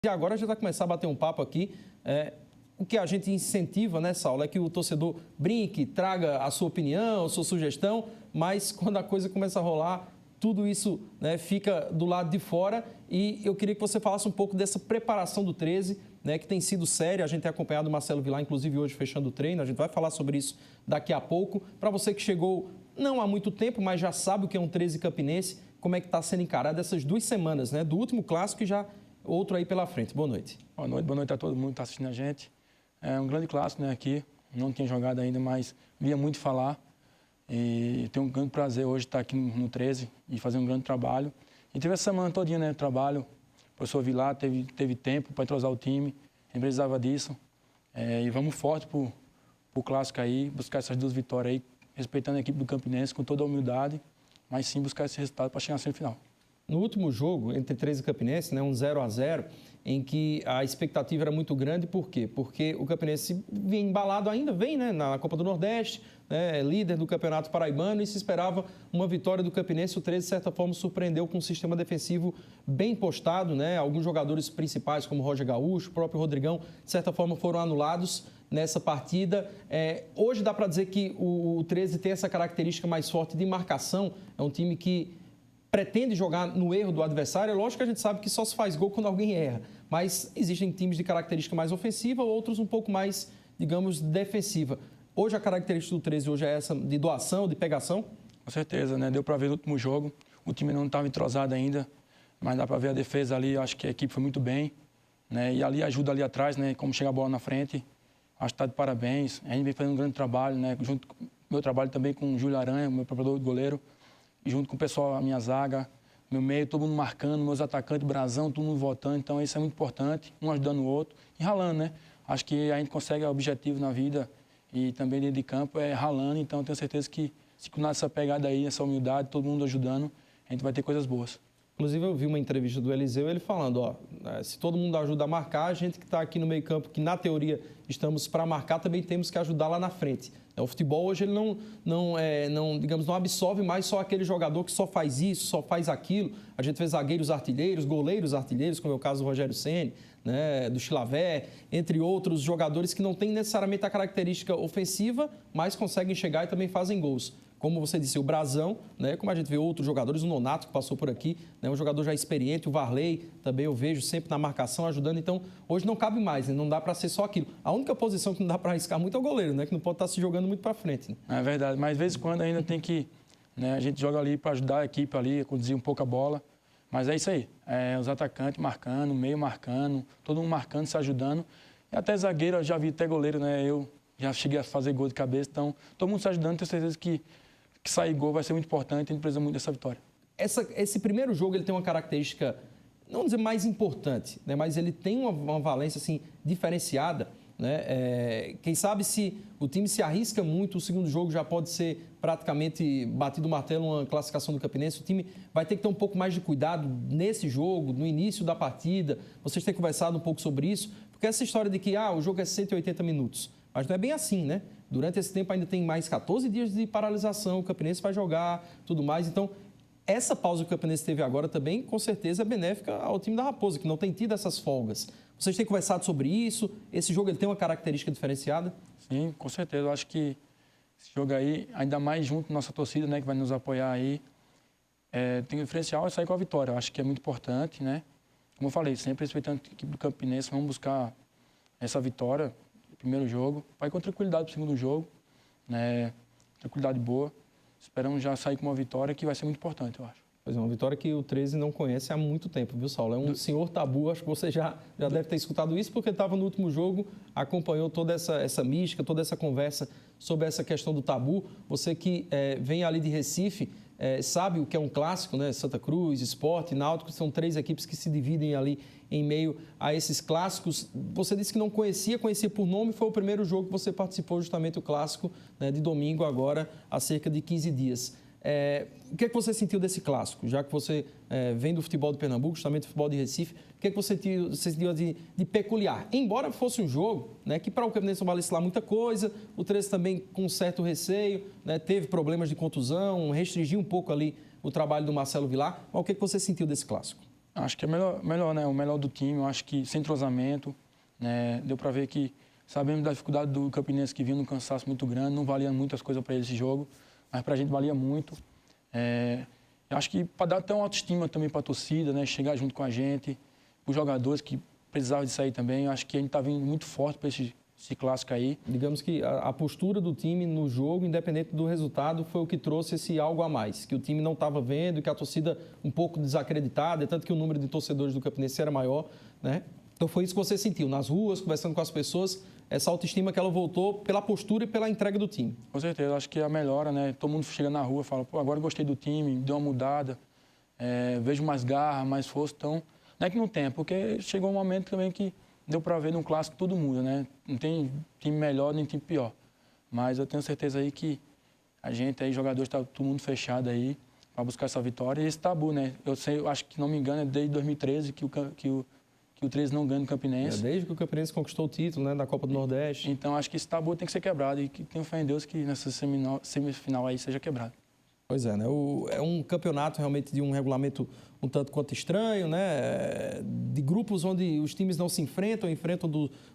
E agora a gente vai começar a bater um papo aqui. O que a gente incentiva nessa aula é que o torcedor brinque, traga a sua opinião, a sua sugestão, mas quando a coisa começa a rolar, tudo isso, né, fica do lado de fora. E eu queria que você falasse um pouco dessa preparação do 13, né, que tem sido séria. A gente tem acompanhado o Marcelo Vilar, inclusive hoje fechando o treino. A gente vai falar sobre isso daqui a pouco. Para você que chegou não há muito tempo, mas já sabe o que é um 13 campinense, como é que está sendo encarado essas 2 semanas, né, do último clássico e já outro aí pela frente. Boa noite. Boa noite a todo mundo que está assistindo a gente. É um grande clássico, né, aqui. Não tinha jogado ainda, mas via muito falar. E tenho um grande prazer hoje estar aqui no 13 e fazer um grande trabalho. E teve essa semana todinha, né, trabalho. O professor Vilar teve tempo para entrosar o time. A gente precisava disso. E vamos forte para o clássico aí, buscar essas 2 vitórias aí, respeitando a equipe do Campinense com toda a humildade, mas sim buscar esse resultado para chegar na semifinal. No último jogo, entre 13 e Campinense, né, um 0-0, em que a expectativa era muito grande. Por quê? Porque o Campinense vem embalado ainda, vem, né, na Copa do Nordeste, né, líder do Campeonato Paraibano, e se esperava uma vitória do Campinense. O 13, de certa forma, surpreendeu com um sistema defensivo bem postado, né? Alguns jogadores principais, como o Roger Gaúcho, o próprio Rodrigão, de certa forma, foram anulados nessa partida. Hoje dá para dizer que o 13 tem essa característica mais forte de marcação. É um time que pretende jogar no erro do adversário. É lógico que a gente sabe que só se faz gol quando alguém erra, mas existem times de característica mais ofensiva, outros um pouco mais, digamos, defensiva. Hoje a característica do 13 hoje é essa de doação, de pegação? Com certeza, né? Deu para ver no último jogo. O time não estava entrosado ainda, mas dá para ver a defesa ali. Acho que a equipe foi muito bem, né? E ali ajuda ali atrás, né? Como chega a bola na frente. Acho que está de parabéns. A gente vem fazendo um grande trabalho, né? Junto com o meu trabalho também com o Júlio Aranha, meu preparador de goleiro. E junto com o pessoal, a minha zaga, meu meio, todo mundo marcando, meus atacantes, Brasão, todo mundo votando. Então, isso é muito importante, um ajudando o outro e ralando, né? Acho que a gente consegue objetivo na vida e também dentro de campo é ralando. Então, eu tenho certeza que se continuar essa pegada aí, essa humildade, todo mundo ajudando, a gente vai ter coisas boas. Inclusive, eu vi uma entrevista do Eliseu, ele falando, se todo mundo ajuda a marcar, a gente que está aqui no meio campo, que na teoria estamos para marcar, também temos que ajudar lá na frente. O futebol hoje ele não absorve mais só aquele jogador que só faz isso, só faz aquilo. A gente vê zagueiros artilheiros, goleiros artilheiros, como é o caso do Rogério Ceni, né, do Chilavé, entre outros jogadores que não têm necessariamente a característica ofensiva, mas conseguem chegar e também fazem gols. Como você disse, o Brasão, né, como a gente vê outros jogadores, o Nonato que passou por aqui, né, um jogador já experiente, o Varley também eu vejo sempre na marcação ajudando. Então, hoje não cabe mais, né, não dá para ser só aquilo. A única posição que não dá para arriscar muito é o goleiro, né, que não pode estar se jogando muito para frente. Né? É verdade, mas de vez em quando ainda tem que, né, a gente joga ali para ajudar a equipe ali, a conduzir um pouco a bola. Mas é isso aí, os atacantes marcando, o meio marcando, todo mundo marcando, se ajudando. E até zagueiro, eu já vi até goleiro, né, eu já cheguei a fazer gol de cabeça, então todo mundo se ajudando, tenho certeza que sair gol vai ser muito importante, a gente precisa muito dessa vitória. Esse primeiro jogo ele tem uma característica, não dizer mais importante, né, mas ele tem uma valência assim, diferenciada. Né? Quem sabe se o time se arrisca muito, o segundo jogo já pode ser praticamente batido o martelo, uma classificação do Campinense. O time vai ter que ter um pouco mais de cuidado nesse jogo, no início da partida. Vocês têm conversado um pouco sobre isso, porque essa história de que o jogo é 180 minutos, mas não é bem assim, né? Durante esse tempo ainda tem mais 14 dias de paralisação, o Campinense vai jogar, tudo mais. Então, essa pausa que o Campinense teve agora também, com certeza, é benéfica ao time da Raposa, que não tem tido essas folgas. Vocês têm conversado sobre isso? Esse jogo ele tem uma característica diferenciada? Sim, com certeza. Eu acho que esse jogo aí, ainda mais junto com nossa torcida, né, que vai nos apoiar aí, tem um diferencial e sair com a vitória. Eu acho que é muito importante, né? Como eu falei, sempre respeitando a equipe do Campinense, vamos buscar essa vitória no primeiro jogo. Vai com tranquilidade para o segundo jogo, né? Tranquilidade boa. Esperamos já sair com uma vitória que vai ser muito importante, eu acho. Pois é, uma vitória que o 13 não conhece há muito tempo, viu, Saulo? É um senhor tabu, acho que você já deve ter escutado isso, porque estava no último jogo, acompanhou toda essa mística, toda essa conversa sobre essa questão do tabu. Você que vem ali de Recife, sabe o que é um clássico, né? Santa Cruz, Sport, Náutico, são 3 equipes que se dividem ali em meio a esses clássicos. Você disse que não conhecia por nome, foi o primeiro jogo que você participou, justamente o clássico, né, de domingo agora, há cerca de 15 dias. O que é que você sentiu desse clássico? Já que você vem do futebol de Pernambuco, justamente do futebol de Recife, o que é que você sentiu de peculiar? Embora fosse um jogo, né, que para o Campinense não valesse lá muita coisa, o 13 também com certo receio, né, teve problemas de contusão, restringiu um pouco ali o trabalho do Marcelo Vilar. Mas o que é que você sentiu desse clássico? Acho que é melhor, né? O melhor do time, eu acho que sem entrosamento, né? Deu para ver que sabemos da dificuldade do Campinense, que vinha num cansaço muito grande, não valia muitas coisas para ele esse jogo, mas para a gente valia muito. Eu acho que para dar até uma autoestima também para a torcida, né? Chegar junto com a gente, os jogadores que precisavam disso aí também, eu acho que a gente está vindo muito forte para esse clássico aí. Digamos que a postura do time no jogo, independente do resultado, foi o que trouxe esse algo a mais, que o time não estava vendo, que a torcida um pouco desacreditada, tanto que o número de torcedores do Campinense era maior, né? Então foi isso que você sentiu nas ruas, conversando com as pessoas, essa autoestima que ela voltou pela postura e pela entrega do time. Com certeza, acho que é a melhora, né? Todo mundo chega na rua e fala, pô, agora eu gostei do time, deu uma mudada, vejo mais garra, mais força, então não é que não tem, porque chegou um momento também que deu para ver no clássico todo mundo, né? Não tem time melhor nem time pior. Mas eu tenho certeza aí que a gente aí, jogadores, está todo mundo fechado aí para buscar essa vitória. E esse tabu, né? Eu acho que, não me engano, é desde 2013 que o 13 não ganha no Campinense. Desde que o Campinense conquistou o título, né, da Copa do Nordeste. Então, acho que esse tabu tem que ser quebrado e que tenho fé em Deus que nessa semifinal aí seja quebrado. Pois é, né? É um campeonato realmente de um regulamento um tanto quanto estranho, né? De grupos onde os times não se enfrentam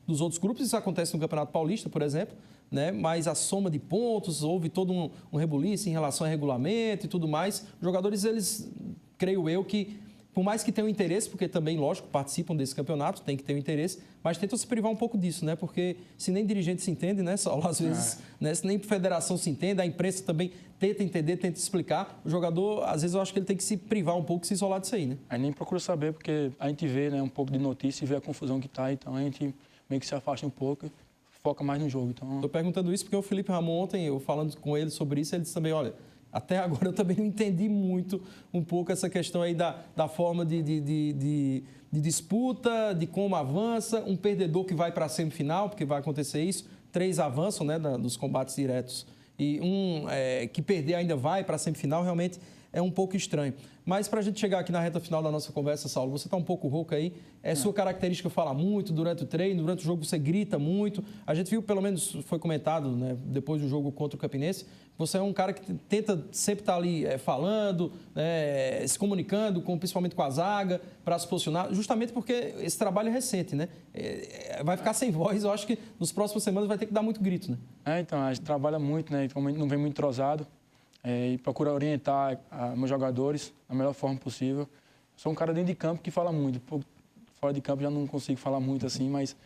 dos outros grupos. Isso acontece no Campeonato Paulista, por exemplo, né? Mas a soma de pontos, houve todo um rebuliço em relação ao regulamento e tudo mais. Os jogadores, eles, creio eu, que por mais que tenham interesse, porque também, lógico, participam desse campeonato, tem que ter um interesse, mas tentam se privar um pouco disso, né? Porque se nem dirigente se entende, né, Saulo? Às vezes, né? Se nem federação se entende, a imprensa também tenta entender, tenta explicar. O jogador, às vezes, eu acho que ele tem que se privar um pouco, se isolar disso aí, né? Aí nem procura saber, porque a gente vê, né, um pouco de notícia e vê a confusão que está, então a gente meio que se afasta um pouco e foca mais no jogo. Então... Estou perguntando isso porque o Felipe Ramon, ontem, eu falando com ele sobre isso, ele disse também, olha, até agora eu também não entendi muito um pouco essa questão aí da forma de disputa, de como avança, um perdedor que vai para a semifinal, porque vai acontecer isso, 3 avançam, né, dos combates diretos, e que perder ainda vai para a semifinal, realmente é um pouco estranho. Mas para a gente chegar aqui na reta final da nossa conversa, Saulo, você está um pouco rouco aí, sua característica fala muito durante o treino, durante o jogo você grita muito. A gente viu, pelo menos foi comentado, né, depois do jogo contra o Campinense, você é um cara que tenta sempre estar ali falando, se comunicando, principalmente com a zaga, para se posicionar, justamente porque esse trabalho é recente, né? Vai ficar sem voz, eu acho que nos próximos semanas vai ter que dar muito grito, né? Então, a gente trabalha muito, né? Como a gente não vem muito entrosado, e procura orientar meus jogadores da melhor forma possível. Sou um cara dentro de campo que fala muito. Fora de campo já não consigo falar muito assim, mas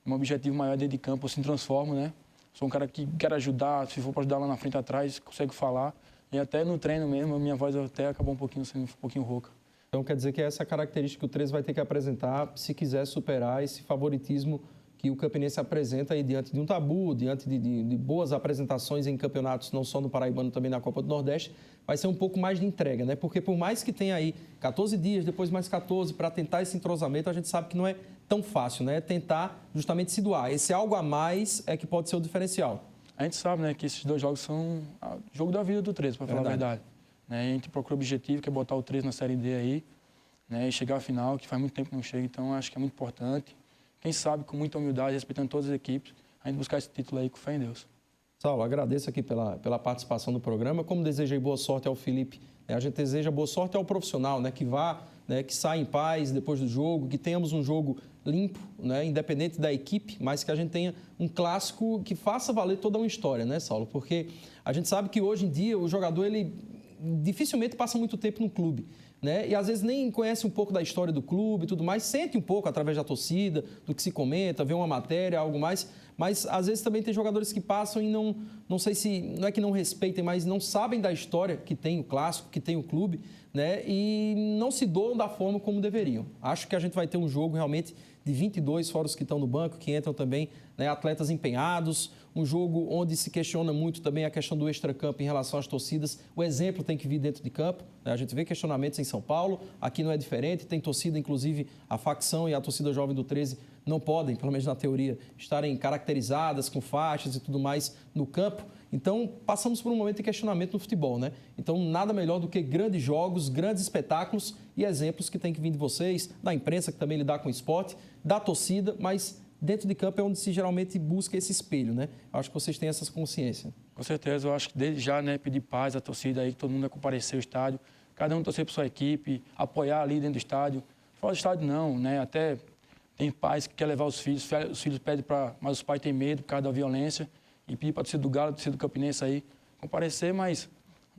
meu objetivo maior é dentro de campo, eu se transformo, né? Sou um cara que quer ajudar, se for para ajudar lá na frente atrás, consigo falar. E até no treino mesmo, a minha voz até acabou sendo um pouquinho rouca. Então quer dizer que essa característica que o 13 vai ter que apresentar se quiser superar esse favoritismo que o Campinense apresenta aí diante de um tabu, diante de boas apresentações em campeonatos, não só no Paraibano, também na Copa do Nordeste, vai ser um pouco mais de entrega, né? Porque por mais que tenha aí 14 dias, depois mais 14, para tentar esse entrosamento, a gente sabe que não é tão fácil, né? Tentar justamente se doar. Esse algo a mais é que pode ser o diferencial. A gente sabe, né, que esses 2 jogos são o jogo da vida do 13, para falar a verdade. Né? A gente procura o objetivo, que é botar o 13 na Série D aí, né, e chegar à final, que faz muito tempo que não chega, então acho que é muito importante. Quem sabe, com muita humildade, respeitando todas as equipes, a gente buscar esse título aí com fé em Deus. Saulo, agradeço aqui pela participação no programa. Como desejei boa sorte ao Felipe, né? A gente deseja boa sorte ao profissional, né? Que vá, né? Que saia em paz depois do jogo, que tenhamos um jogo limpo, né? Independente da equipe, mas que a gente tenha um clássico que faça valer toda uma história, né, Saulo? Porque a gente sabe que hoje em dia o jogador, ele dificilmente passa muito tempo no clube, né? E às vezes nem conhece um pouco da história do clube e tudo mais, sente um pouco através da torcida, do que se comenta, vê uma matéria, algo mais, mas às vezes também tem jogadores que passam e não sei se, não é que não respeitem, mas não sabem da história que tem o clássico, que tem o clube, né? E não se doam da forma como deveriam. Acho que a gente vai ter um jogo realmente de 22, fora os que estão no banco, que entram também, né, atletas empenhados, um jogo onde se questiona muito também a questão do extracampo em relação às torcidas. O exemplo tem que vir dentro de campo, né? A gente vê questionamentos em São Paulo, aqui não é diferente, tem torcida, inclusive a facção e a torcida jovem do 13 não podem, pelo menos na teoria, estarem caracterizadas com faixas e tudo mais no campo. Então, passamos por um momento de questionamento no futebol, né? Então, nada melhor do que grandes jogos, grandes espetáculos e exemplos que tem que vir de vocês, da imprensa que também lidar com o esporte, da torcida, mas dentro de campo é onde se geralmente busca esse espelho, né? Acho que vocês têm essa consciência. Com certeza, eu acho que desde já, né, pedir paz à torcida aí, que todo mundo vai comparecer ao estádio, cada um torcer por sua equipe, apoiar ali dentro do estádio, Fora do estádio não, né? Até tem pais que querem levar os filhos pedem para... Mas os pais têm medo por causa da violência e pedir para a torcida do Galo, a torcida do Campinense aí comparecer, mas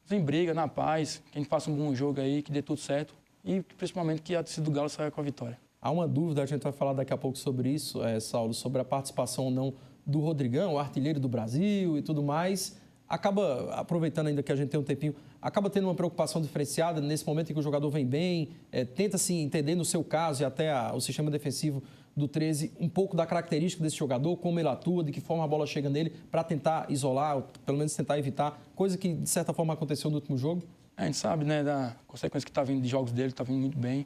sem briga, na paz, que a gente faça um bom jogo aí, que dê tudo certo e principalmente que a torcida do Galo saia com a vitória. Há uma dúvida, a gente vai falar daqui a pouco sobre isso, Saulo, sobre a participação ou não do Rodrigão, o artilheiro do Brasil e tudo mais. Acaba, aproveitando ainda que a gente tem um tempinho, acaba tendo uma preocupação diferenciada nesse momento em que o jogador vem bem, tenta-se entender no seu caso e até o sistema defensivo do 13 um pouco da característica desse jogador, como ele atua, de que forma a bola chega nele, para tentar isolar, ou pelo menos tentar evitar, coisa que de certa forma aconteceu no último jogo? A gente sabe, né, da consequência que está vindo de jogos dele, está vindo muito bem.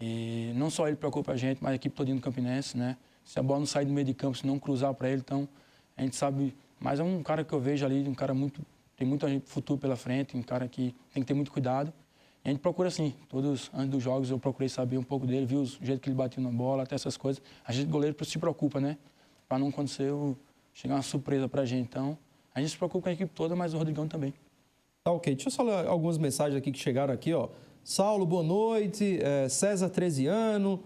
E não só ele preocupa a gente, mas a equipe todinha do Campinense, né? Se a bola não sair do meio de campo, se não cruzar para ele, então a gente sabe. Mas é um cara que eu vejo ali, um cara tem muito futuro pela frente, um cara que tem que ter muito cuidado. E a gente procura assim, todos antes dos jogos eu procurei saber um pouco dele, vi o jeito que ele bateu na bola, até essas coisas. A gente goleiro se preocupa, né? Para não acontecer chegar uma surpresa para a gente. Então a gente se preocupa com a equipe toda, mas o Rodrigão também. Tá ok. Deixa eu só ler algumas mensagens aqui que chegaram aqui, ó. Saulo, boa noite. César, 13 anos.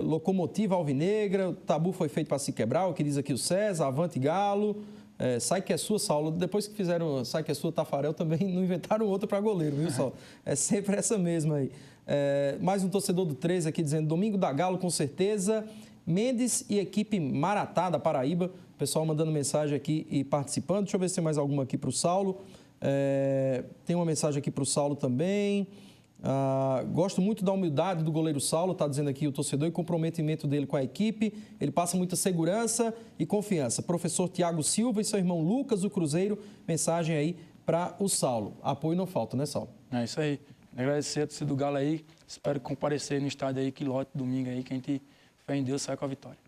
Locomotiva Alvinegra. O tabu foi feito para se quebrar, o que diz aqui o César. Avante Galo. Sai que é sua, Saulo. Depois que fizeram Sai que é sua, Tafarel, também não inventaram outra para goleiro, viu, Saulo? É sempre essa mesma aí. Mais um torcedor do 13 aqui dizendo: domingo da Galo, com certeza. Mendes e equipe Maratá da Paraíba. O pessoal mandando mensagem aqui e participando. Deixa eu ver se tem mais alguma aqui para o Saulo. Tem uma mensagem aqui para o Saulo também. Gosto muito da humildade do goleiro Saulo, está dizendo aqui o torcedor, e comprometimento dele com a equipe. Ele passa muita segurança e confiança. Professor Tiago Silva e seu irmão Lucas, do Cruzeiro, mensagem aí para o Saulo. Apoio não falta, né, Saulo? É isso aí. Agradecer a torcida do Galo aí. Espero comparecer no estádio aí, que lote domingo aí, que a gente, fé em Deus, sai com a vitória.